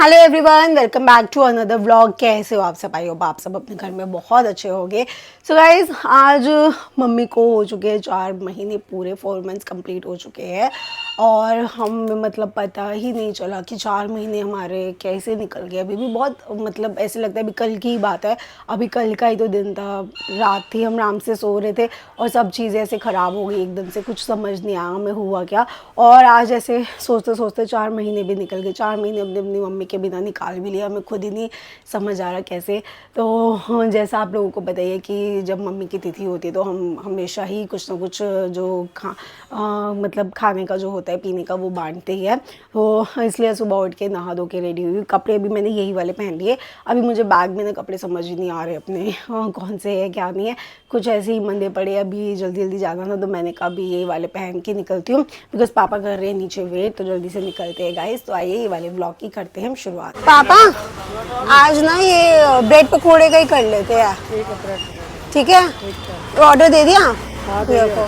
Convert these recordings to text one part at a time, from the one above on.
Hello everyone, welcome back to another vlog. कैसे हो आप सब? आई होप आप सब अपने घर में बहुत अच्छे होंगे। सो गाइज, आज मम्मी को हो चुके हैं 4 महीने पूरे, 4 मंथ्स कंप्लीट हो चुके हैं और हम मतलब पता ही नहीं चला कि 4 महीने हमारे कैसे निकल गए। अभी भी बहुत मतलब ऐसे लगता है अभी कल की ही बात है, अभी कल का ही तो दिन था। रात थी, हम आराम से सो रहे थे और सब चीज़ें ऐसे ख़राब हो गई एकदम से, कुछ समझ नहीं आया हमें हुआ क्या। और आज ऐसे सोचते सोचते 4 महीने भी निकल गए। 4 महीने अपनी मम्मी के बिना निकाल भी लिया, हमें खुद ही नहीं समझ आ रहा कैसे। तो जैसा आप लोगों को बताइए कि जब मम्मी की तिथि होती है तो हम हमेशा ही कुछ ना कुछ जो मतलब खाने का जो होता है, पीने का, वो बांटते ही है। तो इसलिए सुबह उठ के नहा धो के रेडी हुई। कपड़े भी मैंने यही वाले पहन लिए। अभी मुझे बैग में ना कपड़े समझ ही नहीं आ रहे अपने कौन से है क्या नहीं है, कुछ ऐसे ही मंदे पड़े। अभी जल्दी जल्दी जाना था तो मैंने कहा अभी ये वाले पहन के निकलती हूँ, बिकॉज पापा कर रहे हैं नीचे वेट, तो जल्दी से निकलते हैं गाइस। तो आइए ये वाले ब्लॉग की करते हैं हम शुरुआत। पापा आज ना ये ब्रेड पकौड़े का ही कर लेते हैं, ठीक है? ऑर्डर दे दिया? देखो,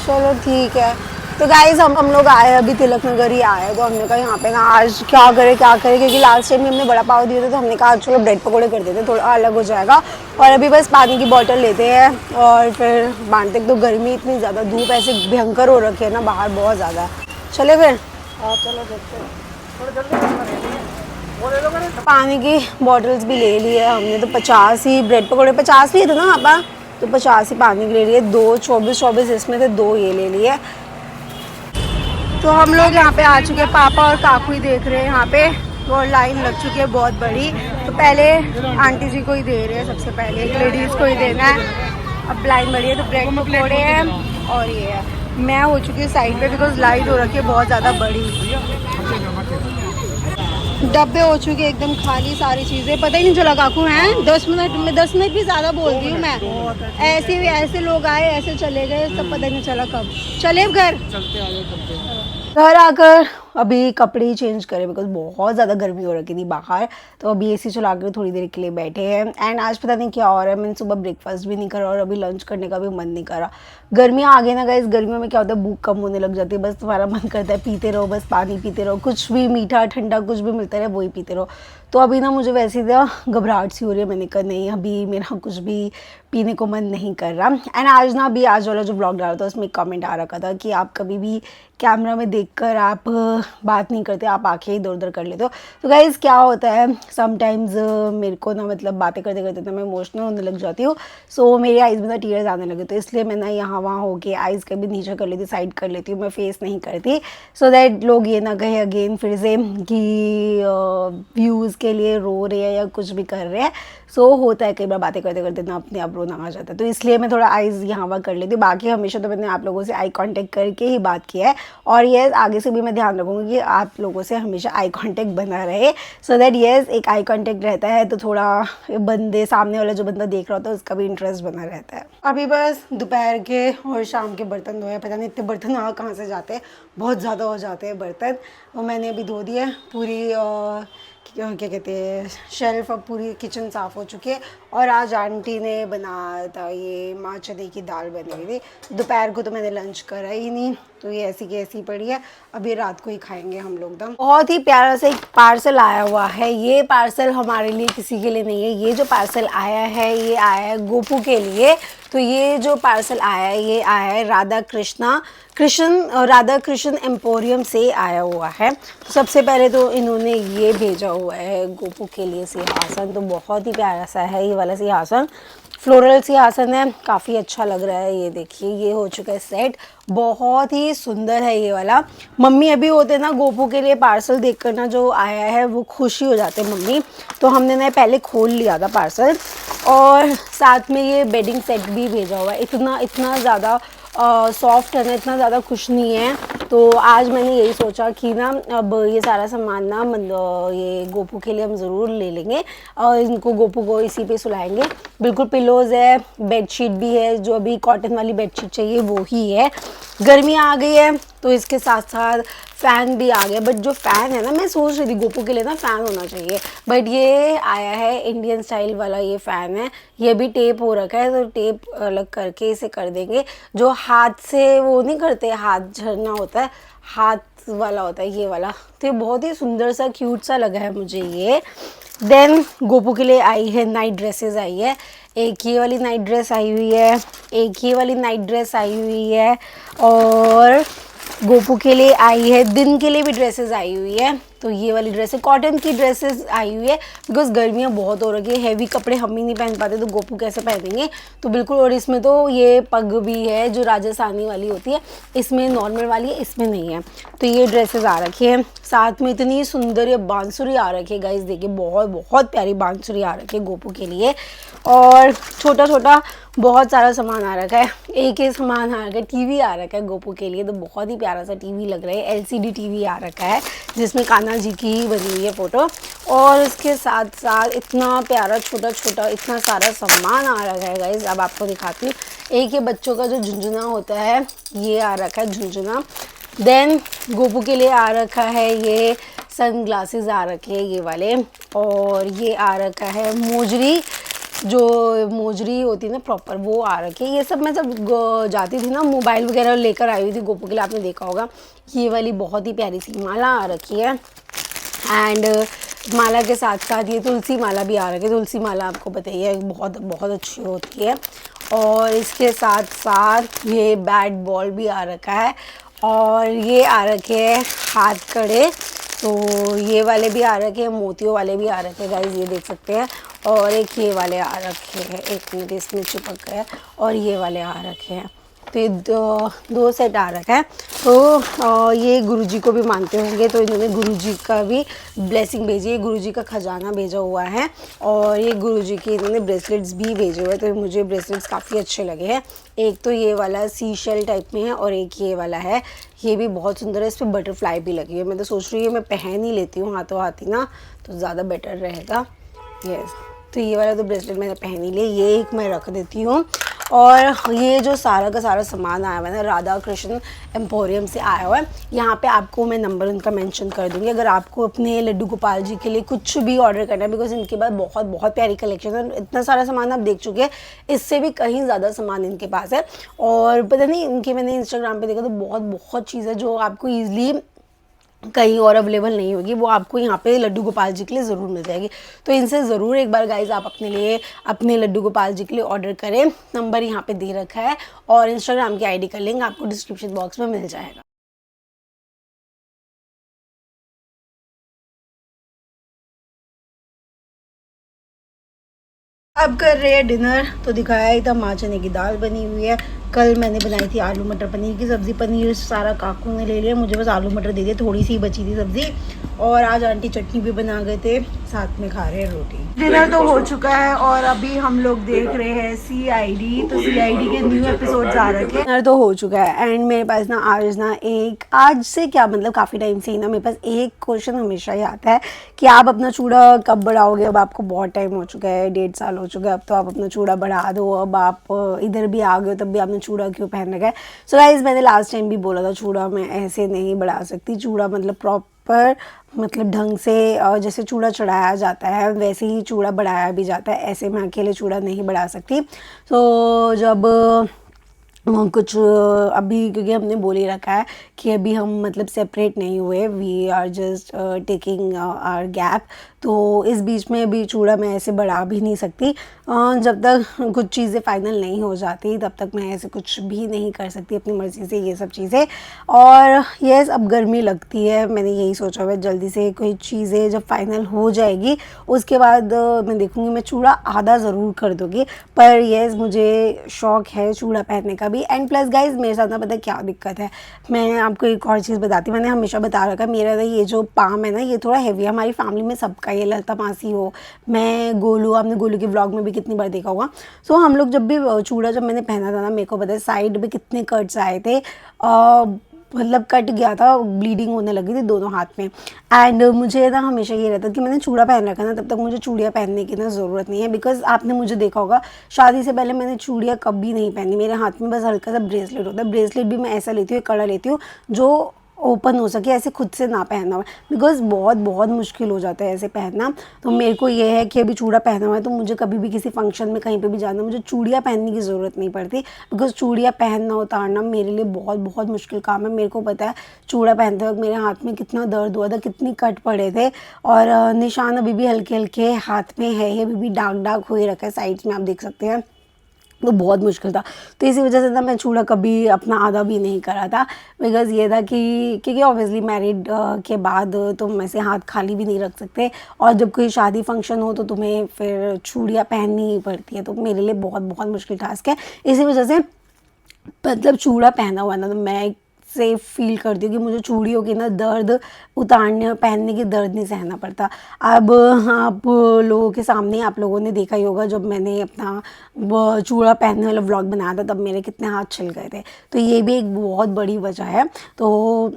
चलो ठीक है। तो गाइस हम लोग आए, अभी तिलक नगर ही आए, तो हमने कहा यहाँ पे ना आज क्या करें क्योंकि लास्ट टाइम हमने बड़ा पाव दिए थे, तो हमने कहा चलो ब्रेड पकौड़े कर देते, थोड़ा अलग हो जाएगा। और अभी बस पानी की बोतल लेते हैं और फिर बांटते। तो गर्मी इतनी ज़्यादा, धूप ऐसे भयंकर हो रखी है ना बाहर, बहुत ज़्यादा। चले फिर? चलो देखते हैं, थोड़ा जल्दी वो दे दो मेरे। पानी की बॉटल्स भी ले ली है हमने, तो 50 ही ब्रेड पकौड़े, 50 लिए थे ना पापा, तो 50 ही पानी के ले लिए। 2 24 इसमें थे, 2 ये ले लिए। तो हम लोग यहाँ पे आ चुके हैं, पापा और काकू ही देख रहे हैं यहाँ पे, और लाइन लग चुकी है बहुत बड़ी। तो पहले आंटी जी को ही दे रहे हैं, सबसे पहले एक लेडीज़ को ही देना है। अब लाइन बड़ी है, तो ब्रेड पकौड़े हैं और ये है। मैं हो चुकी हूँ साइड पे, बिकॉज लाइन हो रखी है बहुत ज़्यादा बड़ी। डब्बे हो चुके एकदम खाली, सारी चीज़ें पता ही नहीं चला काकू हैं। 10 मिनट में, 10 मिनट भी ज़्यादा बोल दी हूँ मैं। ऐसे लोग आए, ऐसे चले गए, सब पता ही नहीं चला कब चले घर। घर आकर अभी कपड़े ही चेंज करे, बिकॉज बहुत ज़्यादा गर्मी हो रखी थी बाहर। तो अभी एसी चला कर थोड़ी देर के लिए बैठे हैं। एंड आज पता नहीं क्या हो रहा है, मैंने सुबह ब्रेकफास्ट भी नहीं करा और अभी लंच करने का भी मन नहीं करा। गर्मियाँ आ गई ना गाइस, गर्मियों में क्या होता है, भूख कम होने लग जाती है। बस तुम्हारा मन करता है पीते रहो, बस पानी पीते रहो, कुछ भी मीठा ठंडा कुछ भी मिलता रहे वही पीते रहो। तो अभी ना मुझे वैसे ही घबराहट सी हो रही है। मैंने कहा नहीं, अभी मेरा कुछ भी पीने को मन नहीं कर रहा। एंड आज ना, अभी आज वाला जो ब्लॉग डाला था उसमें एक कमेंट आ रखा था कि आप कभी भी कैमरा में देखकर आप बात नहीं करते, आप आंखें इधर उधर कर लेते हो। तो गाइज़ क्या होता है, समटाइम्स मेरे को ना मतलब बातें करते करते तो मैं इमोशनल होने लग जाती हूँ। सो मेरी आइज़ में ना टीयर्स आने लगे, तो इसलिए मैं ना यहाँ वहाँ होके आइज़ कभी नीचे कर लेती, साइड कर लेती हूँ, मैं फेस नहीं करती, सो दैट लोग ये ना कहे अगेन फिर से कि व्यूज़ के लिए रो रहे हैं या कुछ भी कर रहे हैं। सो होता है कई बार बातें करते करते ना अपने आप रोना आ जाता है, तो इसलिए मैं थोड़ा आइज़ यहाँ वहाँ कर लेती हूँ। बाकी हमेशा तो मैंने आप लोगों से आई कांटेक्ट करके ही बात किया है, और ये आगे से भी मैं ध्यान रखूँगी कि आप लोगों से हमेशा आई कांटेक्ट बना रहे, सो दैट येस एक आई कांटेक्ट रहता है तो थोड़ा बंदे, सामने वाला जो बंदा देख रहा होता है उसका भी इंटरेस्ट बना रहता है। अभी बस दोपहर के और शाम के बर्तन धोए, पता नहीं इतने बर्तन कहाँ से जाते हैं, बहुत ज़्यादा हो जाते हैं बर्तन। वो मैंने अभी धो दिए पूरी, क्या कहते हैं, शेल्फ, अब पूरी किचन साफ़ हो चुकी है। और आज आंटी ने बनाया था ये माँ चने की दाल बनी हुई थी। दोपहर को तो मैंने लंच करा ही नहीं, तो ये ऐसी की ऐसी पड़ी है, अभी रात को ही खाएंगे हम लोग। दम बहुत ही प्यारा सा एक पार्सल आया हुआ है। ये पार्सल हमारे लिए किसी के लिए नहीं है, ये जो पार्सल आया है ये आया है गोपू के लिए। तो ये जो पार्सल आया है ये आया है राधा कृष्ण एम्पोरियम से आया हुआ है। तो सबसे पहले तो इन्होंने ये भेजा हुआ है गोपू के लिए सिंहासन, तो बहुत ही प्यारा सा है ये वाला सिंहासन, फ्लोरल सिंहासन है, काफ़ी अच्छा लग रहा है। ये देखिए, ये हो चुका है सेट, बहुत ही सुंदर है ये वाला। मम्मी अभी होते ना गोपू के लिए पार्सल देखकर ना जो आया है वो खुशी हो जाते मम्मी, तो हमने ना पहले खोल लिया था पार्सल। और साथ में ये बेडिंग सेट भी भेजा हुआ है, इतना ज़्यादा सॉफ्ट है ना, इतना ज़्यादा खुश नहीं है। तो आज मैंने यही सोचा कि ना अब ये सारा सामान ना ये गोपू के लिए हम ज़रूर ले लेंगे और इनको गोपू को इसी पे सुलाएंगे। बिल्कुल पिलोज़ है, बेडशीट भी है, जो अभी कॉटन वाली बेडशीट चाहिए वो ही है। गर्मी आ गई है तो इसके साथ साथ फ़ैन भी आ गया, बट जो फ़ैन है ना, मैं सोच रही थी गोपू के लिए ना फ़ैन होना चाहिए, बट ये आया है इंडियन स्टाइल वाला ये फ़ैन है। ये भी टेप हो रखा है, तो टेप अलग करके इसे कर देंगे। जो हाथ से वो नहीं करते, हाथ झरना होता है, हाथ वाला होता है, ये वाला। तो ये बहुत ही सुंदर सा क्यूट सा लगा है मुझे ये। देन गोपू के लिए आई है नाइट ड्रेसेस आई है। एक ये वाली नाइट ड्रेस आई हुई है, एक ये वाली नाइट ड्रेस आई हुई है, और गोपू के लिए आई है दिन के लिए भी ड्रेसेस आई हुई है। तो ये वाली ड्रेस है, कॉटन की ड्रेसेस आई हुई है, बिकॉज गर्मियाँ बहुत हो रही है, हैवी कपड़े हम ही नहीं पहन पाते तो गोपू कैसे पहनेंगे। तो बिल्कुल, और इसमें तो ये पग भी है जो राजस्थानी वाली होती है, इसमें नॉर्मल वाली है, इसमें नहीं है। तो ये ड्रेसेस आ रखी है, साथ में इतनी सुंदर ये बांसुरी आ रखी है गाइस, देखिए बहुत बहुत प्यारी बांसुरी आ रखी है गोपू के लिए। और छोटा छोटा बहुत सारा सामान आ रखा है, एक सामान आ रखा है, टीवी आ रखा है गोपू के लिए, तो बहुत ही प्यारा सा टीवी लग रहा है, एलसीडी टीवी आ रखा है जिसमें कान्हा जी की ही बनी हुई है फ़ोटो। और इसके साथ साथ इतना प्यारा छोटा छोटा इतना सारा सामान आ रखा है गाइस, अब आपको दिखाती हूँ। एक ये बच्चों का जो झुंझुना होता है ये आ रखा है झुंझुना। देन गोपू के लिए आ रखा है ये सन ग्लासेस आ रखे हैं ये वाले, और ये आ रखा है मोजरी, जो मोजरी होती है ना प्रॉपर, वो आ रखी है। ये सब मैं जब जाती थी ना मोबाइल वगैरह लेकर आई हुई थी गोपू के लिए, आपने देखा होगा। ये वाली बहुत ही प्यारी सी माला आ रखी है, एंड माला के साथ साथ ये तुलसी माला भी आ रखी है। तुलसी माला आपको बताइए बहुत बहुत अच्छी होती है। और इसके साथ साथ ये बैट बॉल भी आ रखा है, और ये आ रखे हैं हाथ कड़े, तो ये वाले भी आ रखे हैं, मोतियों वाले भी आ रखे हैं गाइस, ये देख सकते हैं। और एक ये वाले आ रखे हैं, एक मिनट इसमें चिपक गया, और ये वाले आ रखे हैं। तो ये दो सेट आ रखा है। तो ये गुरुजी को भी मानते होंगे, तो इन्होंने गुरुजी का भी ब्लेसिंग भेजी है, गुरुजी का खजाना भेजा हुआ है, और ये गुरुजी के इन्होंने ब्रेसलेट्स भी भेजे हुए हैं। तो मुझे ब्रेसलेट्स काफ़ी अच्छे लगे हैं। एक तो ये वाला सी शेल टाइप में है, और एक ये वाला है, ये भी बहुत सुंदर है, इस पर बटरफ्लाई भी लगी है। मैं तो सोच रही हूँ मैं पहन ही लेती हूँ हाथों हाथ ही ना, तो ज़्यादा बेटर रहेगा। यस, तो ये वाला तो ब्रेसलेट मैंने पहन ही लिया, ये एक मैं रख देती हूँ। और ये जो सारा का सारा सामान आया हुआ है ना, राधा कृष्ण एम्पोरियम से आया हुआ है। यहाँ पे आपको मैं नंबर उनका मेंशन कर दूँगी, अगर आपको अपने लड्डू गोपाल जी के लिए कुछ भी ऑर्डर करना है, बिकॉज इनके पास बहुत बहुत प्यारी कलेक्शन है। इतना सारा सामान आप देख चुके हैं, इससे भी कहीं ज़्यादा सामान इनके पास है। और पता नहीं इनके, मैंने इंस्टाग्राम पर देखा तो बहुत बहुत चीज़ें जो आपको ईजिली कहीं और अवेलेबल नहीं होगी, वो आपको यहाँ पे लड्डू गोपाल जी के लिए ज़रूर मिल जाएगी। तो इनसे ज़रूर एक बार गाइज आप अपने लिए अपने लड्डू गोपाल जी के लिए ऑर्डर करें। नंबर यहाँ पे दे रखा है, और इंस्टाग्राम की आईडी का लिंक आपको डिस्क्रिप्शन बॉक्स में मिल जाएगा। अब कर रहे हैं डिनर, तो दिखाया ही था, माँ चने की दाल बनी हुई है। कल मैंने बनाई थी आलू मटर पनीर की सब्ज़ी, पनीर सारा काकू ने ले लिया, मुझे बस आलू मटर दे दिए, थोड़ी सी बची थी सब्ज़ी। और आज आंटी चटनी भी बना गए थे, साथ में खा रहे हैं रोटी। डिनर तो हो चुका है, और अभी हम लोग देख रहे हैं CID। तो CID के न्यू एपिसोड्स आ रखे हैं। डिनर तो हो चुका है, एंड मेरे पास ना आज से क्या मतलब काफ़ी टाइम से ही ना मेरे पास एक क्वेश्चन हमेशा ही आता है कि आप अपना चूड़ा कब बढ़ाओगे। अब आपको बहुत टाइम हो चुका है, 1.5 साल हो चुका है, अब तो आप अपना चूड़ा बढ़ा दो। अब आप इधर भी आ गए, तब भी आपने चूड़ा क्यों पहन रखा है। सो गाइस, मैंने लास्ट टाइम भी बोला था चूड़ा मैं ऐसे नहीं बढ़ा सकती। चूड़ा मतलब प्रॉपर मतलब ढंग से जैसे चूड़ा चढ़ाया जाता है वैसे ही चूड़ा बढ़ाया भी जाता है, ऐसे मैं अकेले चूड़ा नहीं बढ़ा सकती। तो जब कुछ अभी, क्योंकि हमने बोल ही रखा है कि अभी हम मतलब सेपरेट नहीं हुए, we are just taking our gap, तो इस बीच में भी चूड़ा मैं ऐसे बढ़ा भी नहीं सकती। जब तक कुछ चीज़ें फाइनल नहीं हो जाती तब तक मैं ऐसे कुछ भी नहीं कर सकती अपनी मर्ज़ी से ये सब चीज़ें। और यस, अब गर्मी लगती है, मैंने यही सोचा हुआ जल्दी से कोई चीज़ें जब फाइनल हो जाएगी उसके बाद मैं देखूँगी, मैं चूड़ा आधा ज़रूर कर दूँगी। पर यस, मुझे शौक़ है चूड़ा पहनने का भी। एंड प्लस गाइज, मेरे साथ ना पता है क्या दिक्कत है, मैं आपको एक और चीज़ बताती हूँ। मैंने हमेशा बता रखा है मेरा ना ये जो पाम है ना, ये थोड़ा हैवी है, हमारी फैमिली में सबका, ये लता मासी हो, मैं, गोलू, आपने गोलू के व्लॉग में भी कितनी बार देखा होगा। सो हम लोग जब भी चूड़ा जब मैंने पहना था ना, मेरे को पता है साइड में कितने कट्स आए थे, मतलब कट गया था, ब्लीडिंग होने लगी थी दोनों हाथ में। एंड मुझे ना हमेशा ये रहता कि मैंने चूड़ा पहन रखा ना, तब तक मुझे चूड़ियाँ पहनने की ना ज़रूरत नहीं है। बिकॉज आपने मुझे देखा होगा शादी से पहले मैंने चूड़ियाँ कभी नहीं पहनी, मेरे हाथ में बस हल्का सा ब्रेसलेट होता है। ब्रेसलेट भी मैं ऐसा लेती हूँ, कड़ा लेती हूँ जो ओपन हो सके ऐसे खुद से ना पहना हुआ, बिकॉज बहुत बहुत मुश्किल हो जाता है ऐसे पहनना। तो मेरे को ये है कि अभी चूड़ा पहना हुआ है तो मुझे कभी भी किसी फंक्शन में कहीं पे भी जाना, मुझे चूड़ियाँ पहनने की ज़रूरत नहीं पड़ती, बिकॉज चूड़ियाँ पहनना उतारना मेरे लिए बहुत बहुत मुश्किल काम है। मेरे को पता है चूड़ा पहनते वक्त मेरे हाथ में कितना दर्द हुआ था, कितनी कट पड़े थे, और निशान अभी भी हल्के हल्के हाथ में है, ये अभी भी दाग दाग हो ही रखा है साइड्स में, आप देख सकते हैं। तो बहुत मुश्किल था, तो इसी वजह से ना मैं चूड़ा कभी अपना आधा भी नहीं करा था, बिकॉज़ ये था कि क्योंकि ऑब्वियसली मैरिड के बाद तुम ऐसे हाथ खाली भी नहीं रख सकते, और जब कोई शादी फंक्शन हो तो तुम्हें फिर चूड़ियाँ पहननी ही पड़ती है, तो मेरे लिए बहुत बहुत मुश्किल टास्क है। इसी वजह से मतलब चूड़ा पहना हुआ ना तो मैं सेफ फील करती हूँ कि मुझे चूड़ियों की ना दर्द उतारने और पहनने की दर्द नहीं सहना पड़ता। अब आप लोगों के सामने आप लोगों ने देखा ही होगा, जब मैंने अपना वो चूड़ा पहनने वाला व्लॉग बनाया था तब मेरे कितने हाथ छिल गए थे, तो ये भी एक बहुत बड़ी वजह है। तो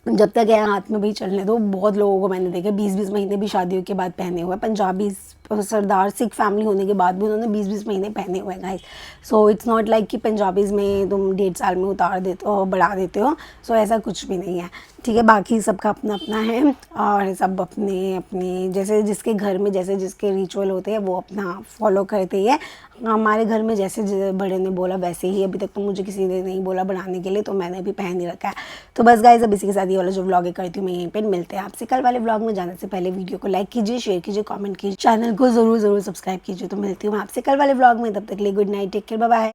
जब तक है हाथ में भी चलने दो। बहुत लोगों को मैंने देखा 20-20 महीने भी शादियों के बाद पहने हुए, पंजाबी सरदार सिख फैमिली होने के बाद भी उन्होंने 20-20 महीने पहने हुए हैं guys. So it's not like कि पंजाबीज़ में तुम 1.5 साल में उतार देते हो, बढ़ा देते हो, सो ऐसा कुछ भी नहीं है, ठीक है। बाकी सबका अपना अपना है, और सब अपने अपने जैसे जिसके घर में जैसे जिसके रिचुअल होते हैं वो अपना फॉलो करते ही है। हमारे घर में जैसे बड़े ने बोला वैसे ही, अभी तक तो मुझे किसी ने नहीं बोला बढ़ाने के लिए, तो मैंने भी पहन ही रखा है। तो बस गाइस, अब इसी के साथ ये वाला जो व्लॉग करती हूँ मैं यहीं पे, मिलते हैं आपसे कल वाले व्लॉग में। जाने से पहले वीडियो को लाइक कीजिए, शेयर कीजिए, कमेंट कीजिए, चैनल को ज़रूर ज़रूर सब्सक्राइब कीजिए। तो मिलती हूँ मैं आपसे कल वाले व्लॉग में, तब तक के लिए good night, take care, bye bye.